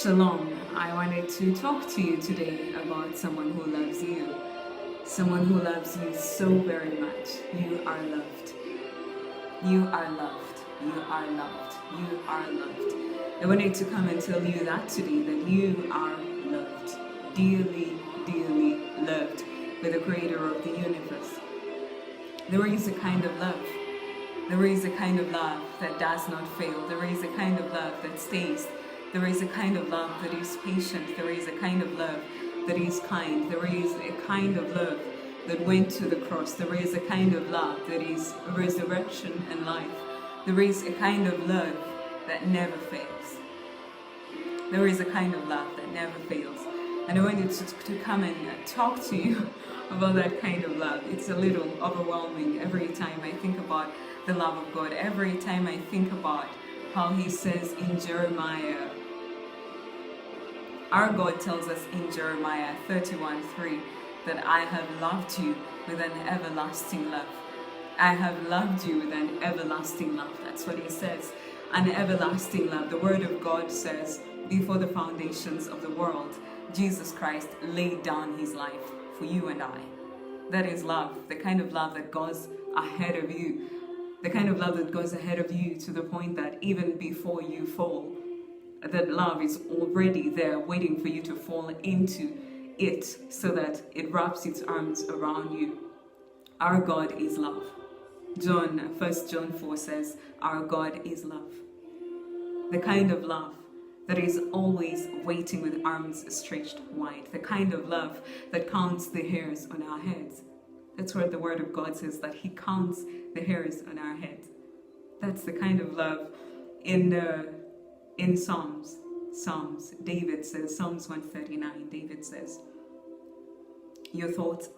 Shalom. I wanted to talk to you today about someone who loves you. Someone who loves you so very much. You are loved. You are loved. You are loved. You are loved. I wanted to come and tell you that today, that you are loved. Dearly, dearly loved by the creator of the universe. There is a kind of love. There is a kind of love that does not fail. There is a kind of love that stays. There is a kind of love that is patient. There is a kind of love that is kind. There is a kind of love that went to the cross. There is a kind of love that is resurrection and life. There is a kind of love that never fails. There is a kind of love that never fails. And I wanted to come and talk to you about that kind of love. It's a little overwhelming every time I think about the love of God. Every time I think about how he says in Jeremiah, our God tells us in Jeremiah 31:3 that I have loved you with an everlasting love. I have loved you with an everlasting love. That's what he says. An everlasting love. The word of God says, before the foundations of the world, Jesus Christ laid down his life for you and I. That is love. The kind of love that goes ahead of you. The kind of love that goes ahead of you to the point that even before you fall, that love is already there waiting for you to fall into it so that it wraps its arms around you. Our God is love. 1 John 4 says, our God is love. The kind of love that is always waiting with arms stretched wide. The kind of love that counts the hairs on our heads. That's what the word of God says, that he counts the hairs on our heads. That's the kind of love in Psalms, David says, Psalms 139, David says, your thoughts,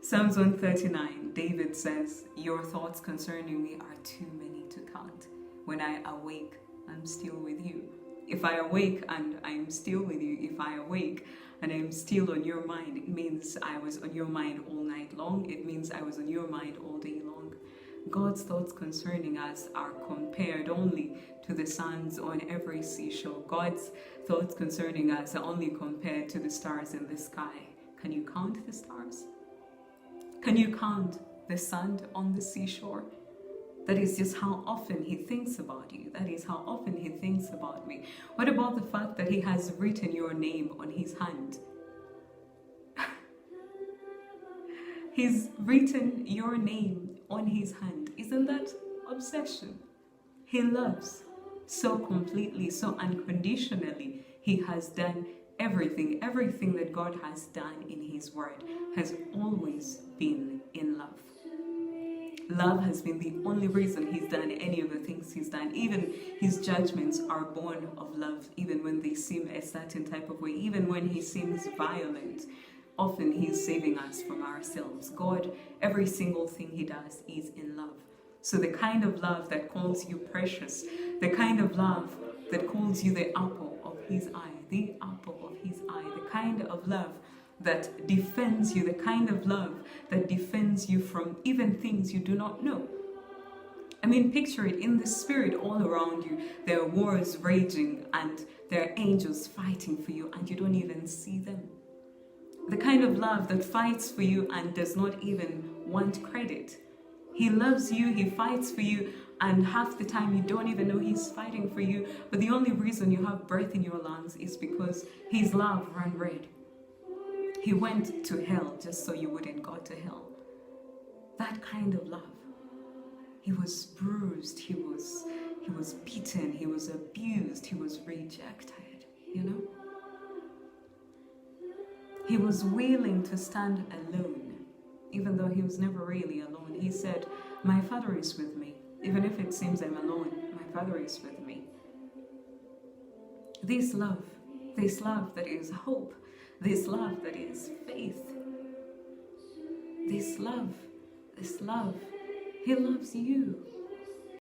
Psalms 139, David says, your thoughts concerning me are too many to count. When I awake, I'm still with you. If I awake and I'm still with you, if I awake and I'm still on your mind, it means I was on your mind all night long. It means I was on your mind all day long. God's thoughts concerning us are compared only to the sands on every seashore. God's thoughts concerning us are only compared to the stars in the sky. Can you count the stars? Can you count the sand on the seashore? That is just how often he thinks about you. That is how often he thinks about me. What about the fact that he has written your name on his hand? He's written your name on his hand. Isn't that obsession? He loves so completely, so unconditionally. He has done everything. Everything that God has done in his word has always been in love. Love has been the only reason he's done any of the things he's done. Even his judgments are born of love, even when they seem a certain type of way, even when he seems violent. Often he's saving us from ourselves. God, every single thing he does is in love. So the kind of love that calls you precious, the kind of love that calls you the apple of his eye, the apple of his eye, the kind of love that defends you, the kind of love that defends you from even things you do not know. I mean, picture it in the spirit all around you. There are wars raging and there are angels fighting for you and you don't even see them. The kind of love that fights for you and does not even want credit. He loves you, he fights for you, and half the time you don't even know he's fighting for you. But the only reason you have breath in your lungs is because his love ran red. He went to hell just so you wouldn't go to hell. That kind of love. He was bruised, he was beaten, he was abused, he was rejected, you know? He was willing to stand alone, even though he was never really alone. He said, my Father is with me. Even if it seems I'm alone, my Father is with me. This love that is hope, this love that is faith, this love, he loves you.